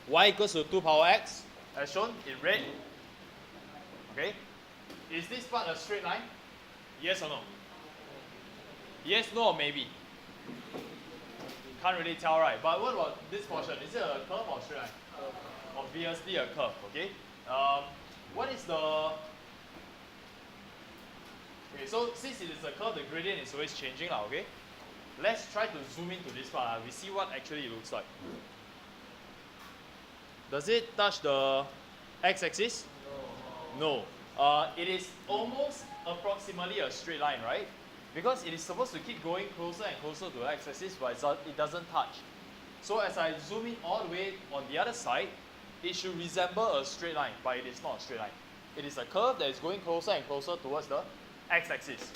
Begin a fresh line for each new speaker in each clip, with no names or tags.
y equals to 2 power x, as shown in red. Okay, is this part a straight line? Yes or no? Yes, no, or maybe? Can't really tell, right? But what about this portion? Is it a curve or straight line? Obviously a curve, okay? What is the... Okay, so since it is a curve, the gradient is always changing, okay? Let's try to zoom into this part. We see what actually it looks like. Does it touch the x-axis? No. It is almost approximately a straight line, right? Because it is supposed to keep going closer and closer to the x-axis, but it doesn't touch. So as I zoom in all the way on the other side, it should resemble a straight line, but it is not a straight line. It is a curve that is going closer and closer towards the x-axis.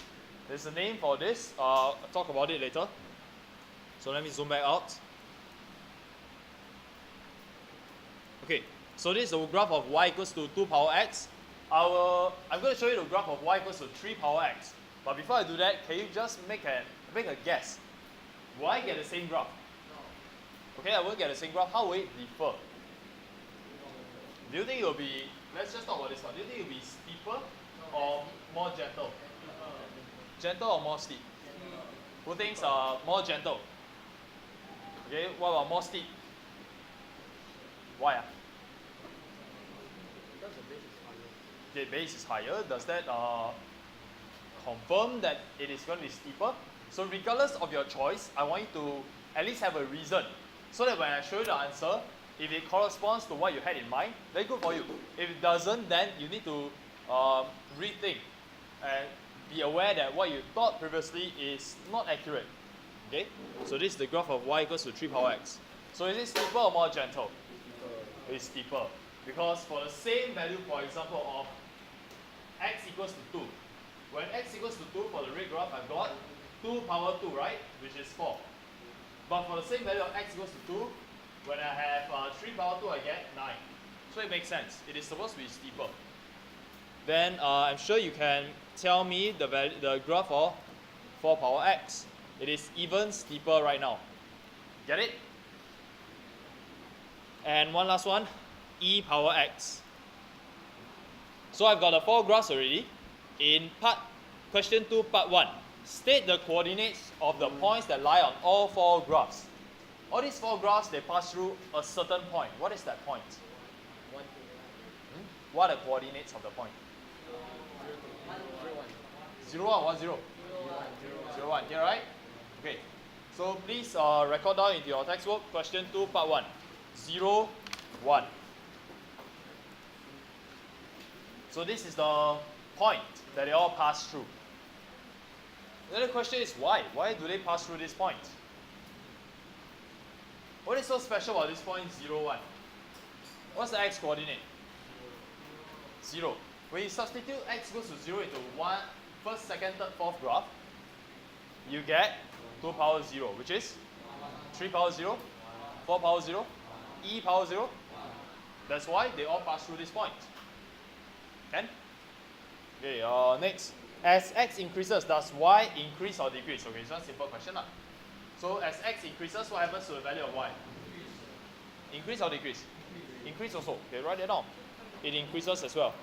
There's a name for this. I'll talk about it later. So let me zoom back out. Okay, so this is the graph of y equals to 2 power x. I'm going to show you the graph of y equals to 3 power x. But before I do that, can you just make a guess? Will I get the same graph? No. Okay, I won't get the same graph. How will it differ? Do you think it will be, let's just talk about this one. Do you think it will be steeper or more gentle? Gentle or more steep? Who thinks more gentle? Okay, what about more steep? Why?
Because the base is higher.
Okay, base is higher. Does that confirm that it is going to be steeper? So regardless of your choice, I want you to at least have a reason. So that when I show you the answer, if it corresponds to what you had in mind, then good for you. If it doesn't, then you need to rethink and be aware that what you thought previously is not accurate. Okay? So this is the graph of y equals to 3 power x. So is it steeper or more gentle? It's steeper. Because for the same value, for example, of x equals to 2, when x equals to 2 for the red graph, I've got 2 power 2, right? Which is 4. But for the same value of x equals to 2, when I have 3 power 2, I get 9. So it makes sense. It is supposed to be steeper. Then I'm sure you can tell me the graph of 4 power x. It is even steeper right now. Get it? And one last one, e power x. So I've got the 4 graphs already. In question 2, part 1, state the coordinates of the points that lie on all 4 graphs. All these 4 graphs, they pass through a certain point. What is that point?
1, 2,
What are the coordinates of the point? 0, 1, 1, 0. 0, 1, here, right? Okay. So please record down into your textbook, question 2, part 1. 0, 1. So this is the point that they all pass through. Then the question is why? Why do they pass through this point? What is so special about this point 0, 1? What's the x coordinate? 0. When you substitute x goes to 0 into 1, first, second, third, fourth graph, you get 2 power 0, which is 3 power 0, 4 power 0, e power 0. That's why they all pass through this point. Can? Okay, next. As x increases, does y increase or decrease? Okay, it's one simple question. So as x increases, what happens to the value of y? Increase or decrease? Increase also. Okay, write it down. It increases as well.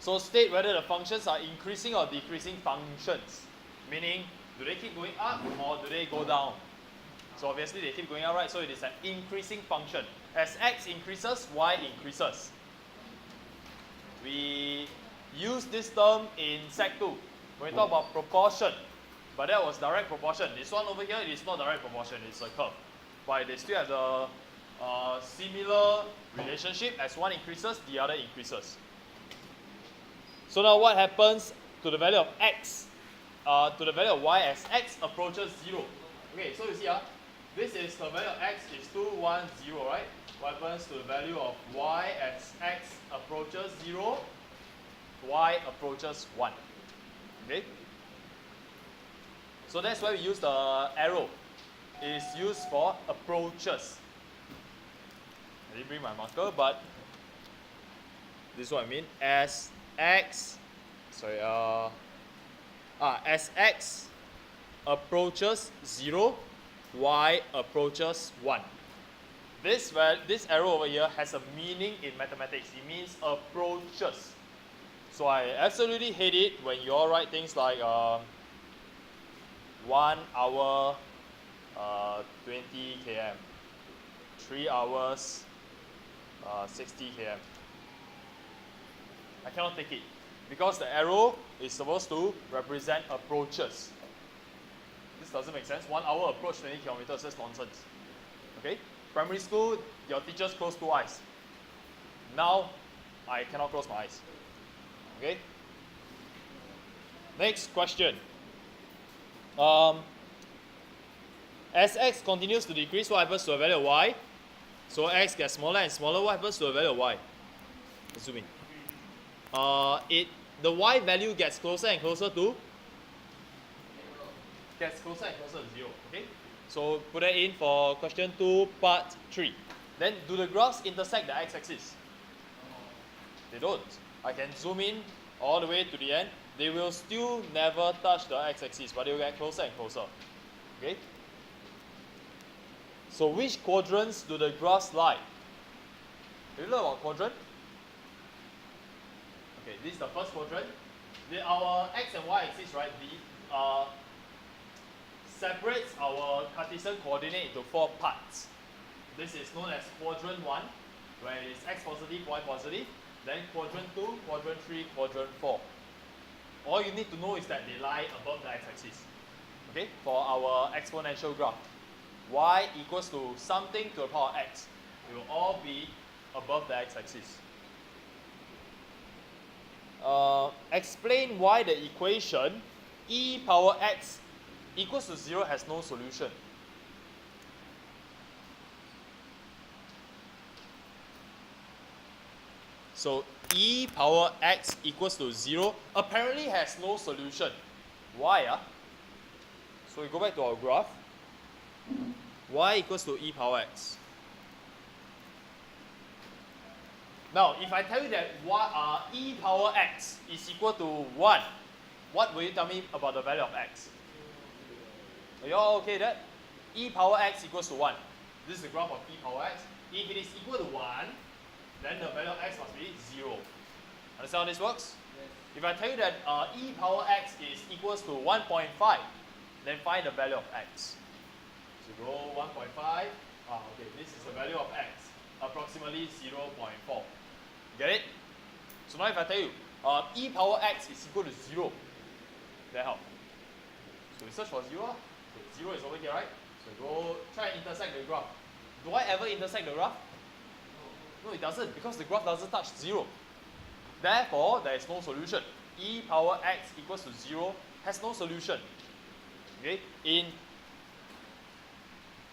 So state whether the functions are increasing or decreasing functions. Meaning, do they keep going up or do they go down? So obviously they keep going up, right? So it is an increasing function. As x increases, y increases. We use this term in Sec 2 when we talk about proportion. But that was direct proportion. This one over here, it is not direct proportion, it's a curve. But they still have the similar relationship. As one increases, the other increases. So now what happens to the value of x, to the value of y as x approaches 0? Okay, so you see, this is the value of x is 2, 1, 0, right? What happens to the value of y as x approaches 0? Y approaches 1. Okay? So that's why we use the arrow. It is used for approaches. I didn't bring my marker, but this is what I mean. As x approaches 0, y approaches 1. this arrow over here has a meaning in mathematics. It means approaches. So I absolutely hate it when you all write things like 1 hour 20 km, 3 hours 60 km. I cannot take it because the arrow is supposed to represent approaches. This doesn't make sense. 1 hour approach 20 kilometers, that's nonsense. Okay? Primary school, your teachers close 2 eyes. Now, I cannot close my eyes. Okay? Next question. As x continues to decrease, what happens to the value of y? So x gets smaller and smaller, what happens to the value of y? Zoom in. The y value gets closer and closer to? Gets closer and closer to 0. Okay? So put that in for question 2, part 3. Then do the graphs intersect the x-axis? They don't. I can zoom in all the way to the end. They will still never touch the x-axis, but they will get closer and closer. Okay? So which quadrants do the graphs lie? Have you learned about quadrant? Okay, this is the first quadrant. Our x and y axis, right, separates our Cartesian coordinate into 4 parts. This is known as quadrant 1, where it is x positive, y positive. Then quadrant 2, quadrant 3, quadrant 4. All you need to know is that they lie above the x-axis. Okay, for our exponential graph, y equals to something to the power of x. It will all be above the x-axis. Explain why the equation e power x equals to 0 has no solution. So e power x equals to 0 apparently has no solution. Why? So we go back to our graph. Y equals to e power x. Now, if I tell you that e power x is equal to 1, what will you tell me about the value of x? Are you all okay with that? E power x equals to 1. This is the graph of e power x. If it is equal to 1, then the value of x must be 0. Understand how this works?
Yes.
If I tell you that e power x is equals to 1.5, then find the value of x. So go 1.5. Okay, this is the value of x, approximately 0.4. Get it? So now if I tell you e power x is equal to 0, then how? So we search for 0. Okay, 0 is over here, right? So go try and intersect the graph. Do I ever intersect the graph? No, it doesn't, because the graph doesn't touch 0. Therefore, there is no solution. E power x equals to 0 has no solution. Okay?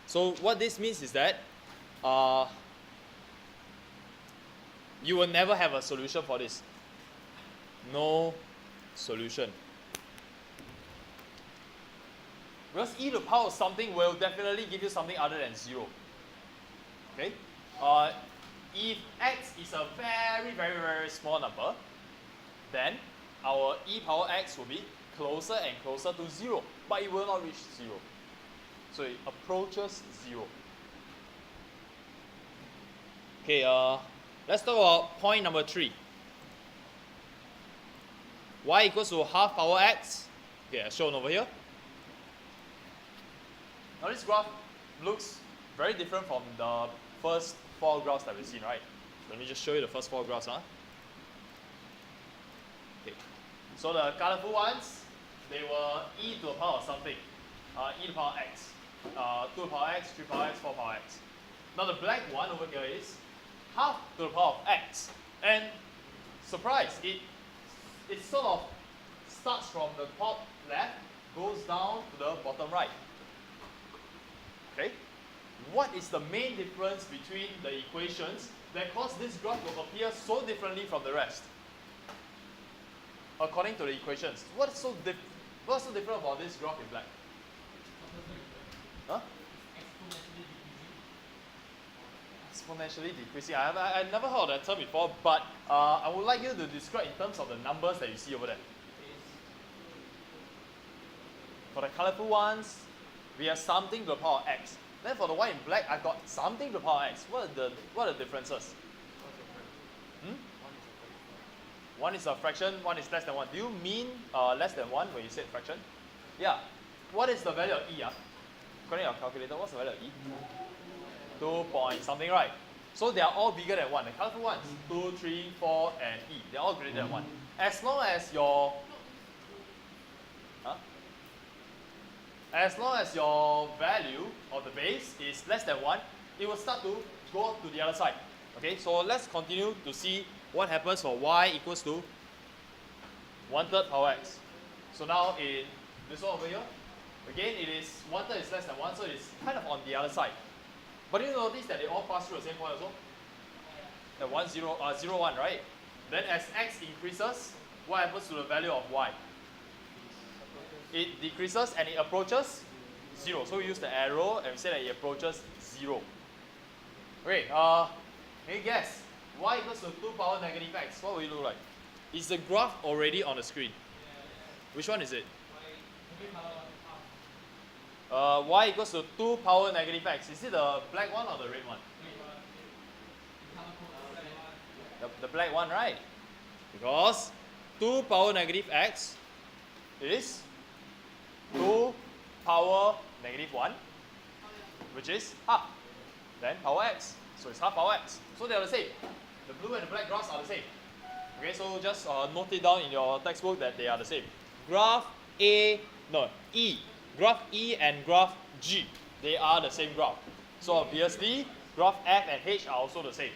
So what this means is that you will never have a solution for this. No solution. Because e to the power of something will definitely give you something other than 0. Okay? If x is a very, very, very small number, then our e power x will be closer and closer to 0, but it will not reach 0. So it approaches 0. Okay, let's talk about point number 3. Y equals to half power x. Okay, as shown over here. Now this graph looks very different from the first 4 graphs that we've seen, right? Let me just show you the first 4 graphs. Okay. So the colorful ones, they were e to the power of something. E to the power of x. 2 to the power of x, 3 to the power of x, 4 to the power of x. Now the black one over here is half to the power of x. And surprise, it sort of starts from the top left, goes down to the bottom right. Okay? What is the main difference between the equations that cause this graph to appear so differently from the rest? According to the equations, what's so different about this graph in black? Huh? Exponentially decreasing. I never heard of that term before, but I would like you to describe in terms of the numbers that you see over there. For the colorful ones, we have something to the power of x. Then for the one in black, I got something to the power x. What are the differences? Hmm? One is a fraction, one is less than 1. Do you mean less than 1 when you said fraction? Yeah. What is the value of e? According to your calculator, what's the value of e? 2 point something, right? So they are all bigger than 1. The colorful ones, 2, 3, 4, and e. They're all greater than 1. As long as your value of the base is less than 1, it will start to go to the other side. Okay, so let's continue to see what happens for y equals to 1/3 power x. So now in this one over here, again it is 1/3 is less than 1, so it's kind of on the other side. But you notice that they all pass through the same point also? The 1, 0, 0, 1, right? Then as x increases, what happens to the value of y? It decreases and it approaches 0. So we use the arrow and we say that it approaches 0. Okay, any guess? Y equals to 2 power negative x. What will it look like? Is the graph already on the screen? Which one is it? Y equals to 2 power negative x. Is it the black one or the red one? The black one, right? Because 2 power negative x is 2 power negative 1, which is half. Then power x. So it's half power x. So they are the same. The blue and the black graphs are the same. Okay, so just note it down in your textbook that they are the same. Graph E, graph E and graph G, they are the same graph. So obviously, graph F and H are also the same.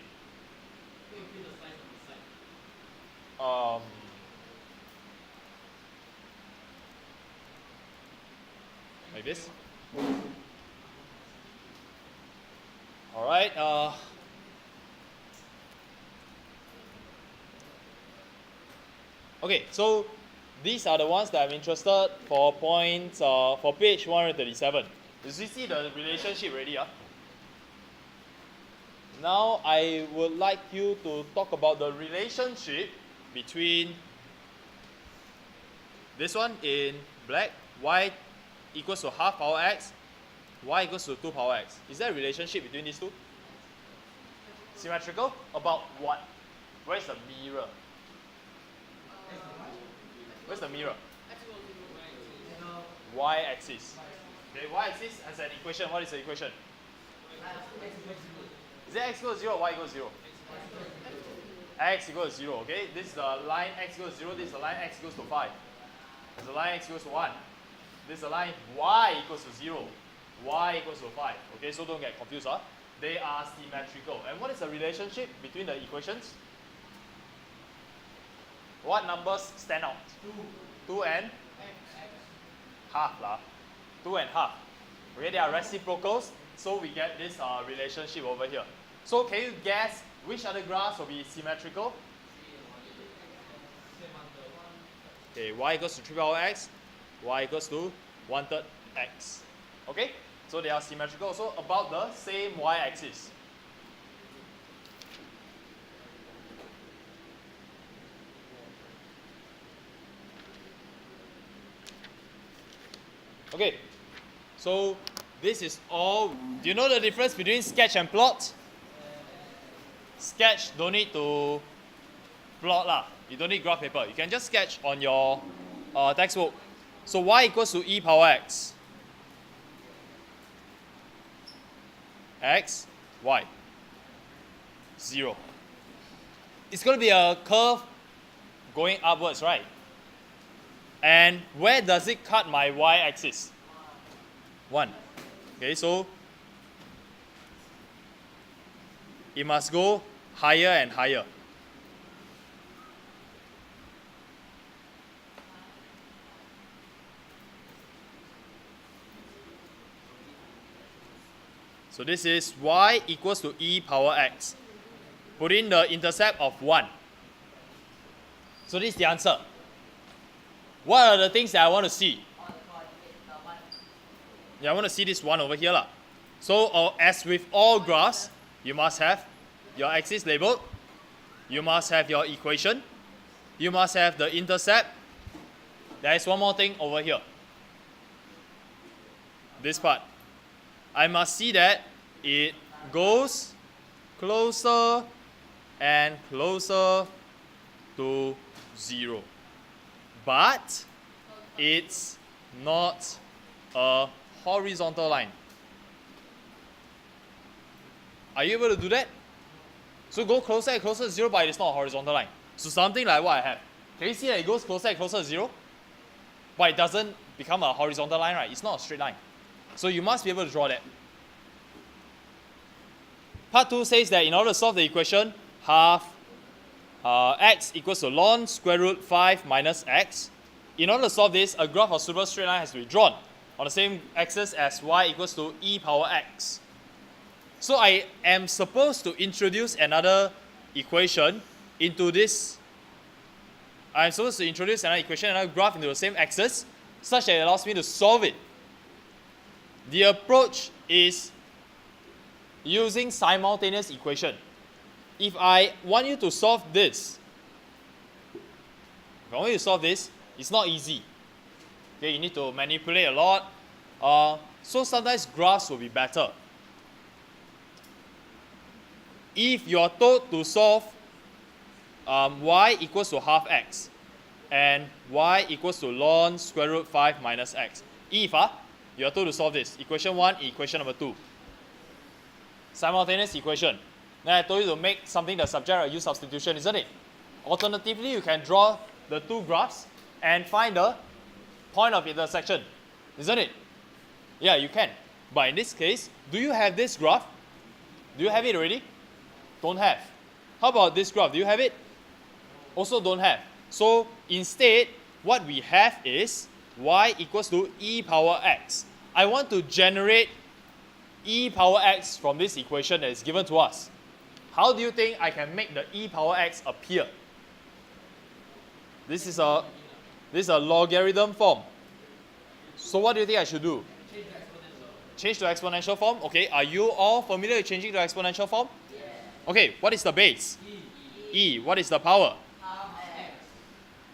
Like this. All right. Okay, so these are the ones that I'm interested for points for page 137. You see the relationship already? Now I would like you to talk about the relationship between this one in black, y equals to half power x, y equals to 2 power x. Is there a relationship between these two? Symmetrical? About what? Where's the mirror? Where's the mirror? Y-axis. Okay, y-axis has an equation. What is the equation? Is it x equals 0 or y equals 0? X equals 0, okay? This is the line x equals 0, this is the line x equals to 5. This is the line x equals to 1. This is the line y equals to 0. Y equals to 5. Okay, so don't get confused. They are symmetrical. And what is the relationship between the equations? What numbers stand out? 2 and half. 2 and half. Okay, they are reciprocals, so we get this relationship over here. So can you guess which other graphs will be symmetrical? Okay, y equals to 3 power x, y equals to 1/3 x. Okay, so they are symmetrical, so about the same y-axis. Okay, so this is all. Do you know the difference between sketch and plot? Sketch don't need to plot lah. You don't need graph paper. You can just sketch on your textbook. So y equals to e power x. X, y. 0. It's going to be a curve going upwards, right? And where does it cut my y-axis? 1. Okay, so it must go higher and higher. So this is y equals to e power x. Put in the intercept of 1. So this is the answer. What are the things that I want to see? Yeah, I want to see this 1 over here. So as with all graphs, you must have your axis labeled. You must have your equation. You must have the intercept. There is one more thing over here. This part. I must see that it goes closer and closer to 0. But it's not a horizontal line. Are you able to do that? So go closer and closer to 0, but it's not a horizontal line. So something like what I have. Can you see that it goes closer and closer to 0? But it doesn't become a horizontal line, right? It's not a straight line. So you must be able to draw that. Part 2 says that in order to solve the equation, half x equals to ln square root 5 minus x. In order to solve this, a graph of super straight line has to be drawn on the same axis as y equals to e power x. So I am supposed to introduce another equation into this. I'm supposed to introduce another equation, another graph into the same axis, such that it allows me to solve it. The approach is using simultaneous equation. If I want you to solve this, it's not easy. Okay, you need to manipulate a lot. So sometimes graphs will be better. If you are told to solve y equals to half x and y equals to ln square root 5 minus x. If you are told to solve this, equation 1, equation number 2. Simultaneous equation. Then I told you to make something the subject of use substitution, isn't it? Alternatively, you can draw the two graphs and find the point of intersection, isn't it? Yeah, you can. But in this case, do you have this graph? Do you have it already? Don't have. How about this graph? Do you have it? Also don't have. So instead, what we have is y equals to e power x. I want to generate e power x from this equation that is given to us. How do you think I can make the e power x appear? This is a logarithm form. So what do you think I should do? Change to exponential form. Okay, are you all familiar with changing to exponential form? Yes. Okay, what is the base? E. What is the power?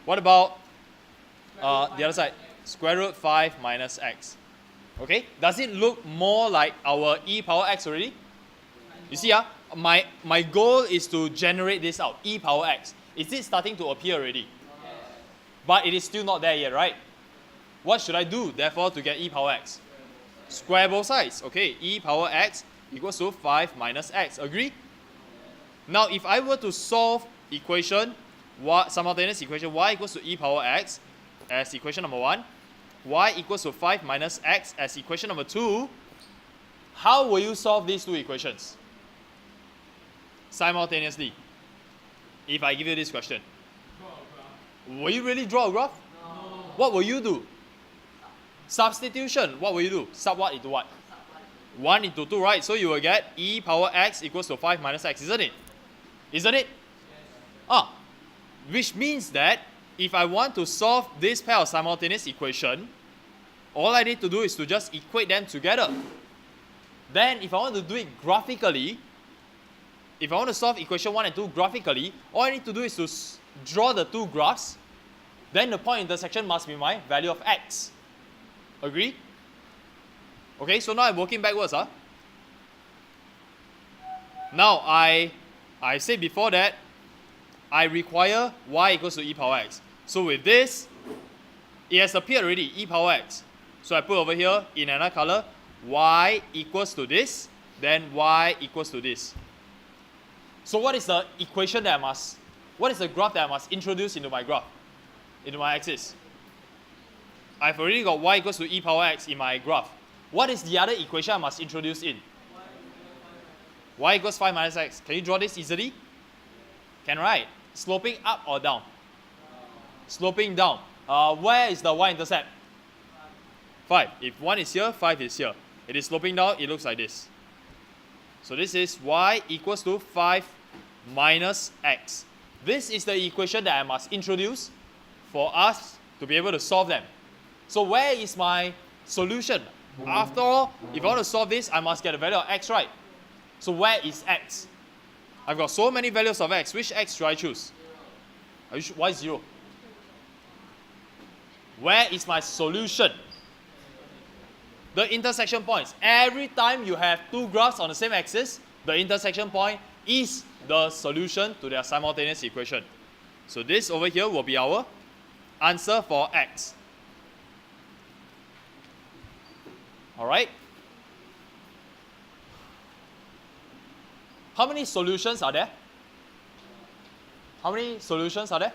What about the other side? Square root 5 minus x. Okay, does it look more like our e power x already? You see, my goal is to generate this out, e power x. Is it starting to appear already? Yes. But it is still not there yet, right? What should I do, therefore, to get e power x? Square both sides. Okay, e power x equals to 5 minus x. Agree? Now, if I were to solve simultaneous equation y equals to e power x as equation number 1, y equals to 5 minus x as equation number 2, how will you solve these two equations simultaneously? If I give you this question, will you really draw a graph? No. What will you do? Substitution. What will you do? Sub what into what? 1 into 2, right? So you will get e power x equals to 5 minus x, isn't it? Isn't it? Yes. Which means that if I want to solve this pair of simultaneous equation, all I need to do is to just equate them together. Then if I want to do it graphically, if I want to solve equation 1 and 2 graphically, all I need to do is to draw the two graphs. Then the point intersection must be my value of x. Agree? Okay, so now I'm working backwards. Now I said before that I require y equals to e power x. So with this, it has appeared already, e power x. So I put over here in another color, y equals to this, then y equals to this. So what is the equation that what is the graph that I must introduce into my graph, into my axis? I've already got y equals to e power x in my graph. What is the other equation I must introduce in? Y equals 5 minus x. Can you draw this easily? Can, right? Sloping up or down? Sloping down. Where is the y-intercept? 5. If 1 is here, 5 is here. It is sloping down, it looks like this. So this is y equals to 5 minus x. This is the equation that I must introduce for us to be able to solve them. So where is my solution? After all, if I want to solve this, I must get a value of x, right? So where is x? I've got so many values of x. Which x should I choose? Why 0? Where is my solution? the intersection points. Every time you have two graphs on the same axis, the intersection point is the solution to their simultaneous equation. So this over here will be our answer for x. Alright? How many solutions are there? How many solutions are there?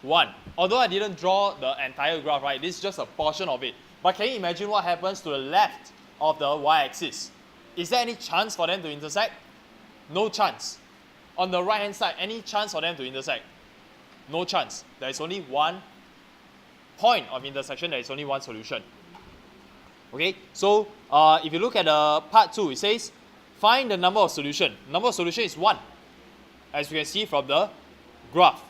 One. Although I didn't draw the entire graph, right? This is just a portion of it. But can you imagine what happens to the left of the y-axis? Is there any chance for them to intersect? No chance. On the right hand side, any chance for them to intersect? No chance. There is only one point of intersection, there is only one solution. Okay, so if you look at part 2, it says find the number of solution. Number of solution is 1, as you can see from the graph.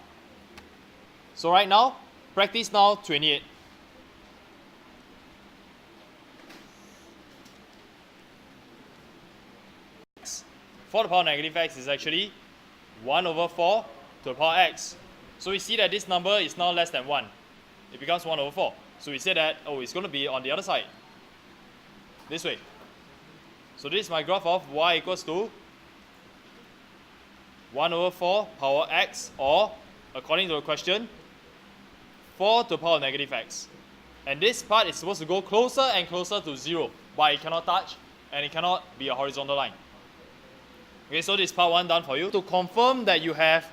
So right now, practice now 28. X, 4 to the power negative x is actually 1 over 4 to the power x. So we see that this number is now less than 1. It becomes 1 over 4. So we say that, oh, it's going to be on the other side. This way. So this is my graph of y equals to 1 over 4 power x, or according to the question, 4 to the power negative x. And this part is supposed to go closer and closer to 0, but it cannot touch and it cannot be a horizontal line. Okay, so this is part 1 done for you. To confirm that you have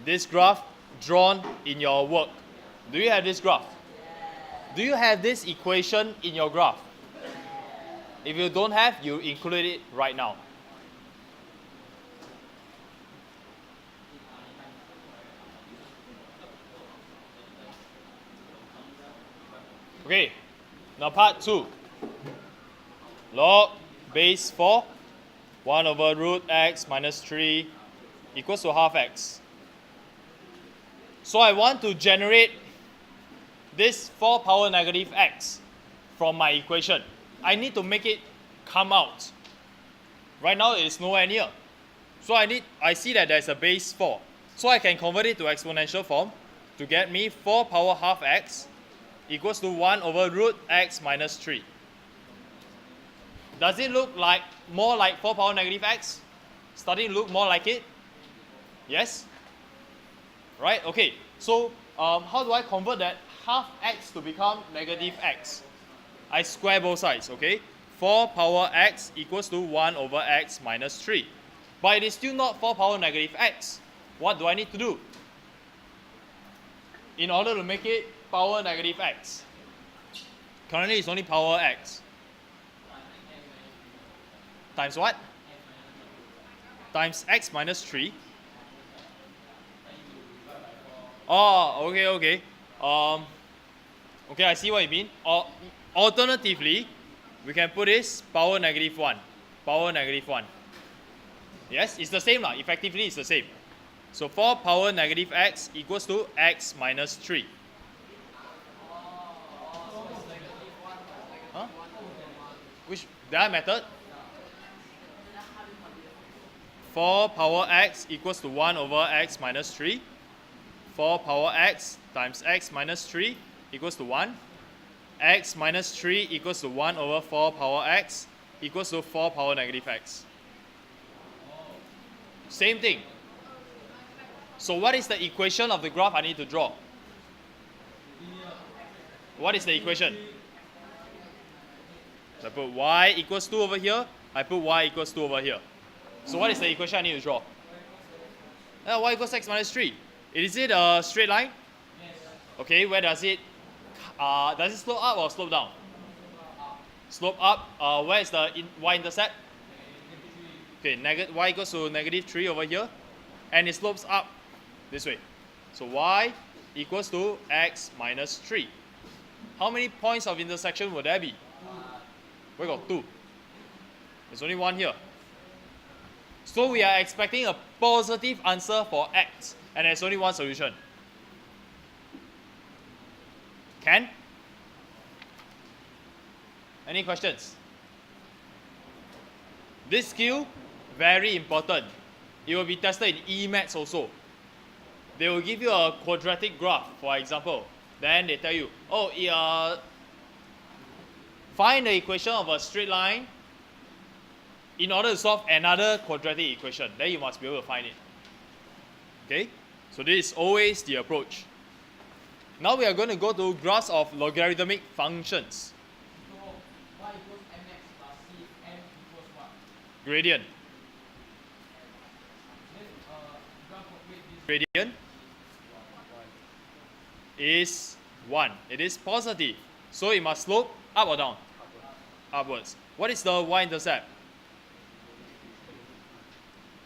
this graph drawn in your work, do you have this graph? Do you have this equation in your graph? If you don't have, you include it right now. Okay, now part 2. Log base 4, 1 over root x minus 3 equals to half x. So I want to generate this 4 power negative x from my equation. I need to make it come out. Right now it is nowhere near. So I see that there's a base 4. So I can convert it to exponential form to get me 4 power half x equals to 1 over root x minus 3. Does it look like more like 4 power negative x? Starting to look more like it? Yes? Right? Okay. So how do I convert that half x to become negative x? I square both sides, okay? 4 power x equals to 1 over x minus 3. But it is still not 4 power negative x. What do I need to do? In order to make it power negative x. Currently it's only power x. Times what? Times x minus 3. Oh, okay. Okay, I see what you mean. Alternatively, we can put this power negative 1. Power negative 1. Yes, it's the same lah. Effectively, it's the same. So 4 power negative x equals to x minus 3. Huh? Which that method? 4 power x equals to 1 over x minus 3. 4 power x times x minus 3 equals to 1. X minus 3 equals to 1 over 4 power x equals to 4 power negative x. Same thing. So what is the equation of the graph I need to draw? What is the equation? So I put y equals 2 over here. I put y equals 2 over here. So what is the equation I need to draw? Y equals x minus 3. Is it a straight line? Okay, where does it slope up or slope down? Slope up. Where is the y-intercept? Okay, y equals to negative 3 over here. And it slopes up this way. So y equals to x minus 3. How many points of intersection would there be? We got 2. There's only 1 here. So we are expecting a positive answer for x. And there's only one solution. Can? Any questions? This skill, very important. It will be tested in E-maths also. They will give you a quadratic graph, for example. Then they tell you, oh, Find the equation of a straight line in order to solve another quadratic equation. Then you must be able to find it. Okay? So this is always the approach. Now we are going to go to graphs of logarithmic functions.
So y equals mx plus c, m equals what?
Gradient.
Then graph of wait this
Gradient is 1. It is positive. So it must slope up or down? Upwards. What is the y-intercept?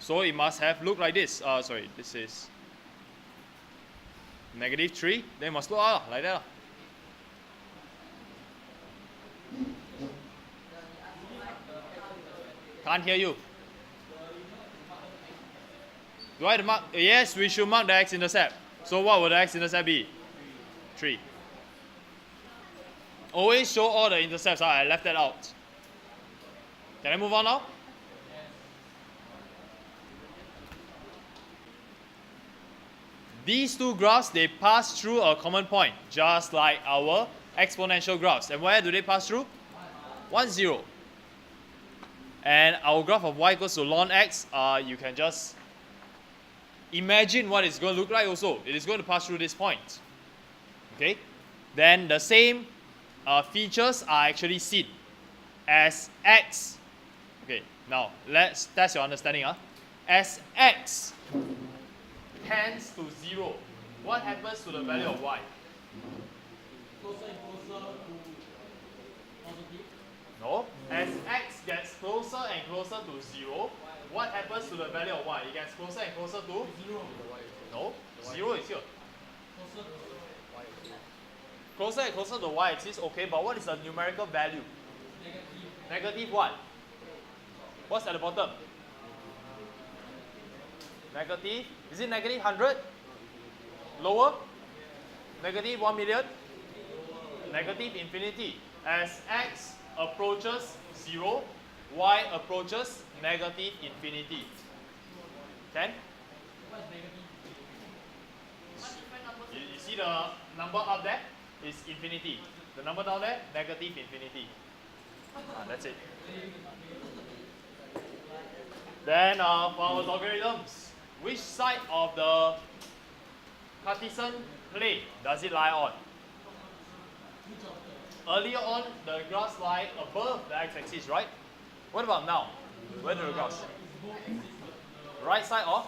So it must have looked like this. Sorry, this is -3. Then it must look out like that. Can't hear you. Do I have to mark? Yes, we should mark the x-intercept. So what would the x-intercept be? 3. Always show all the intercepts. I left that out. Can I move on now? These two graphs, they pass through a common point, just like our exponential graphs. And where do they pass through? 1, 0. And our graph of y equals to ln x, you can just imagine what it's going to look like also. It is going to pass through this point. Okay? Then the same features are actually seen as x. Okay, now let's test your understanding. As x tends to 0, what happens to the value of y?
closer and closer to positive.
No. As x gets closer and closer to 0, what happens to the value of y? It gets closer and closer to
0.
No. 0 is here.
Closer to
Closer and closer to y-axis, okay, but what is the numerical value?
negative.
Negative what? What's at the bottom? Negative. Is it negative 100? Lower? Negative 1 million? Negative infinity. As x approaches 0, y approaches negative infinity. Can?
What is negative?
You see the number up there is infinity. The number down there, negative infinity. That's it. Then for our logarithms, which side of the Cartesian plane does it lie on? Earlier on, the graphs lie above the x-axis, right? What about now? Where do the graphs? Right side of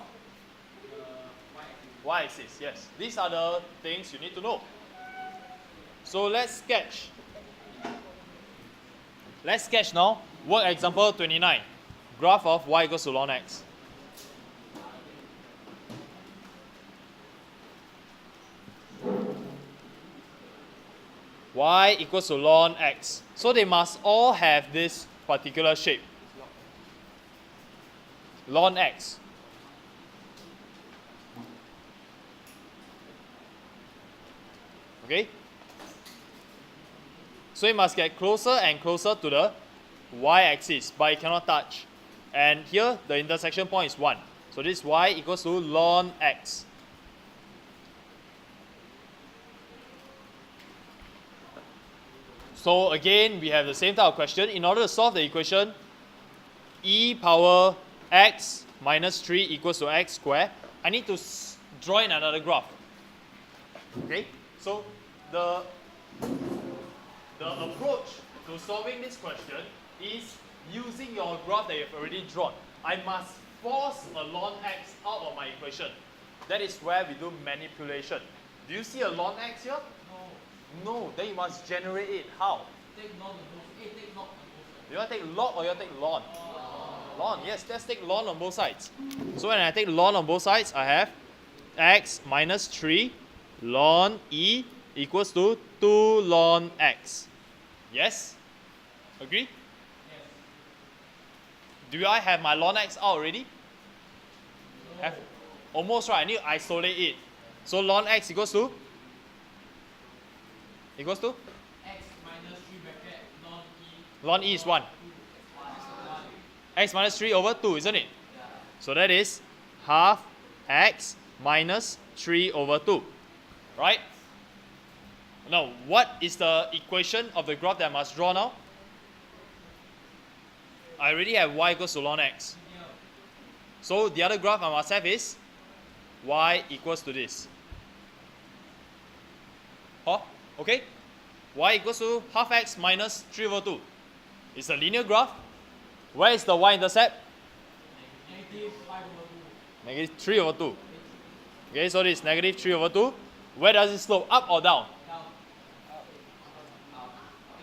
y-axis, yes. These are the things you need to know. So let's sketch. Let's sketch now. Work example 29. Graph of y equals to ln x. Y equals to ln x. So they must all have this particular shape. Ln x. Okay? So it must get closer and closer to the y-axis, but it cannot touch. And here, the intersection point is 1. So this y equals to ln x. So again, we have the same type of question. In order to solve the equation e power x minus 3 equals to x squared, I need to draw in another graph. Okay? So the approach to solving this question is using your graph that you've already drawn. I must force a ln x out of my equation. That is where we do manipulation. Do you see a ln x here?
No.
No, then you must generate it. How?
Take log on both. Take log on both.
You want to take log or you want to take ln? Ln, yes, let's take ln on both sides. So when I take ln on both sides, I have x minus 3 ln e equals to 2 ln x. Yes? Agree?
Yes.
Do I have my ln x out already?
No.
Have. Almost right, I need to isolate it. So ln x equals to? Equals to?
X minus 3 bracket
Ln e is 1. X minus 3 over 2, isn't it?
Yeah.
So that is half x minus 3 over 2. Right? Now, what is the equation of the graph that I must draw now? I already have y equals to ln x. So the other graph I must have is y equals to this. Oh, okay? Y equals to half x minus 3 over 2. It's a linear graph. Where is the y-intercept?
Negative 5 over 2.
Negative 3 over 2. Okay, so this is negative 3 over 2. Where does it slope? Up or down?
Down.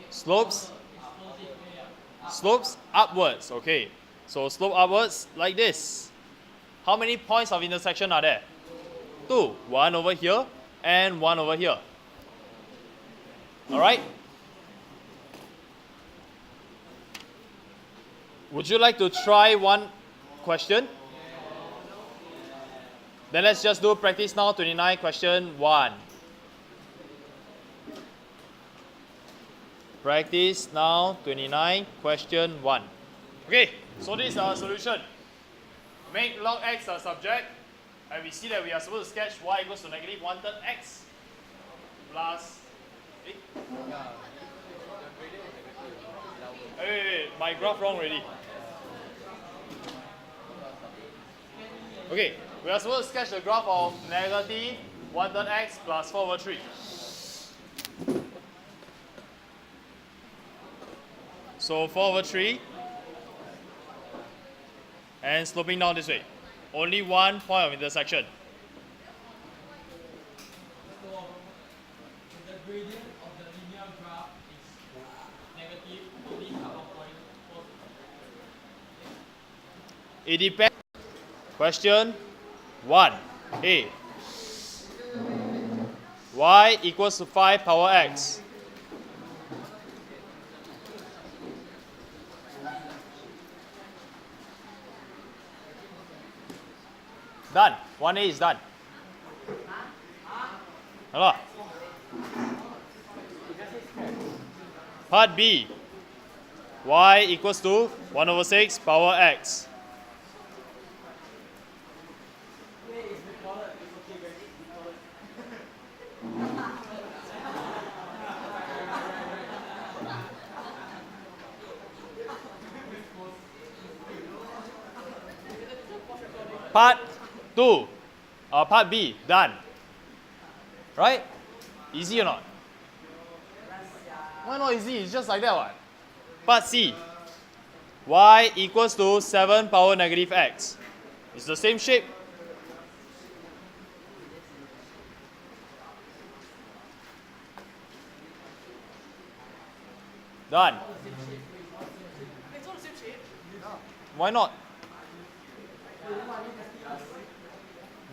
Slopes? Slopes upwards. Okay. So slope upwards like this. How many points of intersection are there? 2. One over here and one over here. Alright? Would you like to try one question? Then let's just do practice now 29 question 1. Practice now 29 question 1. Okay, so this is our solution. Make log x a subject, and we see that we are supposed to sketch y equals to negative 1/3 x plus. Wait, my graph wrong already. Okay, we are supposed to sketch the graph of negative 1/3 x plus 4 over 3. So 4 over 3 and sloping down this way. Only one point of intersection.
So the gradient of the linear graph is negative only couple point.
It depends. Question 1. A. Y equals to 5 power x. Done. 1A is done. Hello. Part B. Y equals to 1 over 6 power x. Part 2, part B, done. Right? Easy or not? Why not easy? It's just like that one. Part C, y equals to 7 power negative x. It's the same shape. Done.
It's all the same shape.
Why not?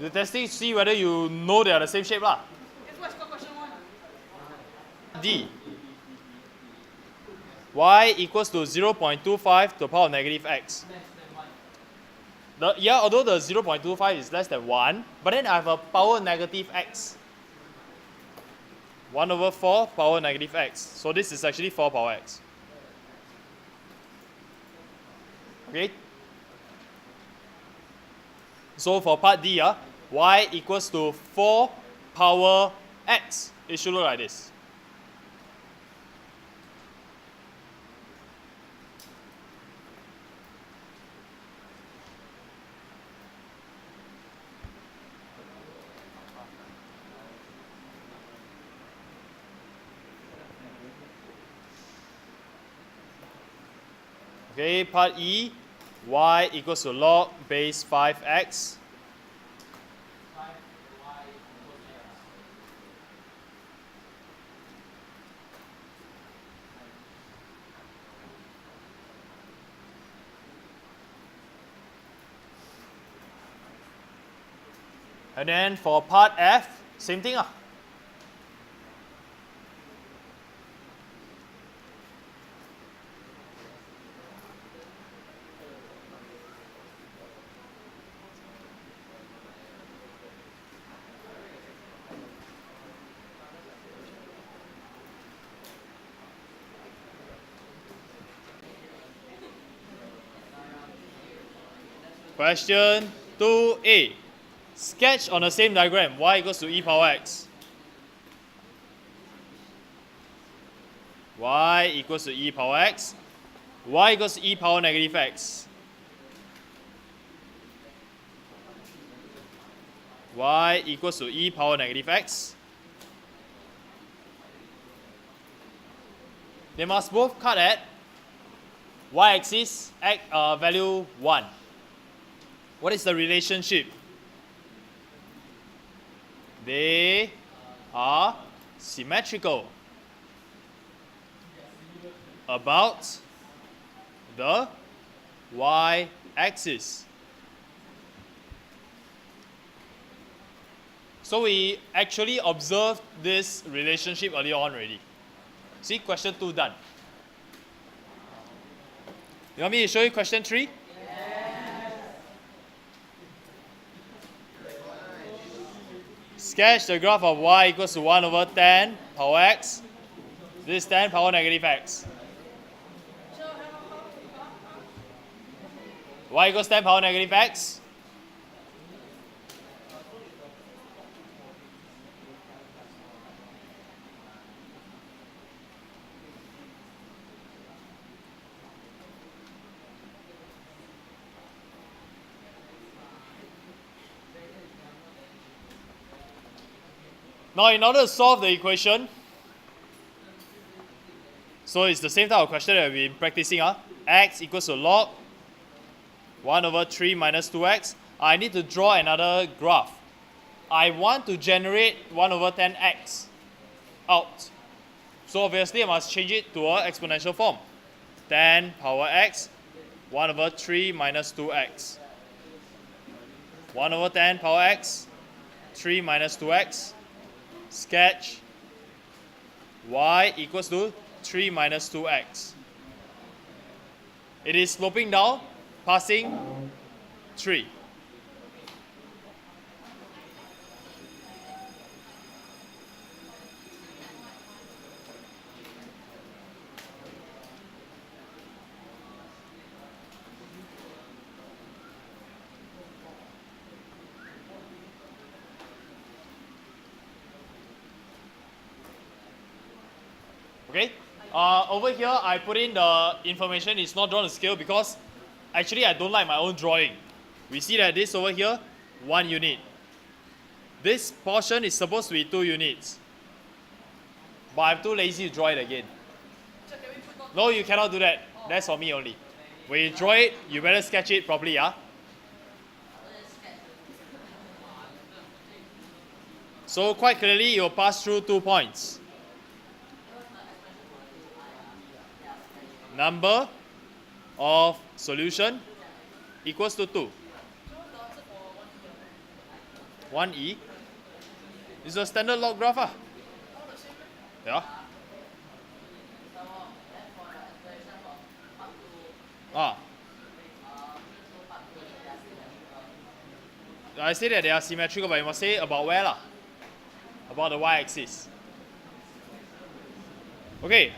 The testing see whether you know they are the same shape lah.
That's why it's called question 1.
D. Y equals to 0.25 to the power of negative x.
Less than 1.
Although the 0.25 is less than 1, but then I have a power negative x. 1 over 4 power negative x. So this is actually 4 power x. Okay? So for part D, y equals to 4 power x. It should look like this. Okay, part E, y equals to log base 5x.
5y equals x.
And then for part F, same thing. Question 2a. Sketch on the same diagram y equals to e power x. Y equals to e power x. y equals to e power negative x. Y equals to e power negative x. They must both cut at y-axis value 1. What is the relationship? They are symmetrical about the y-axis. So we actually observed this relationship earlier on already. See, question 2 done. You want me to show you question 3? Sketch the graph of y equals to 1 over 10 power x. This is 10 power negative x. Y equals 10 power negative x. Now, in order to solve the equation, so it's the same type of question that we've been practicing. X equals to log 1 over 3 minus 2x. I need to draw another graph. I want to generate 1 over 10x out. So obviously I must change it to an exponential form. 10 power x, 1 over 3 minus 2x. 1 over 10 power x, 3 minus 2x. Sketch y equals to 3 minus 2x. It is sloping down, passing 3. Okay, over here I put in the information. It's not drawn to scale because actually I don't like my own drawing. We see that this over here, 1 unit. This portion is supposed to be 2 units. But I'm too lazy to draw it again. No, you cannot do that. That's for me only. When you draw it, you better sketch it properly, yeah? So quite clearly, you'll pass through 2 points. Number of solution equals to 2. 1e is a standard log graph. Yeah. I say that they are symmetrical, but you must say about where lah? About the y-axis. Okay.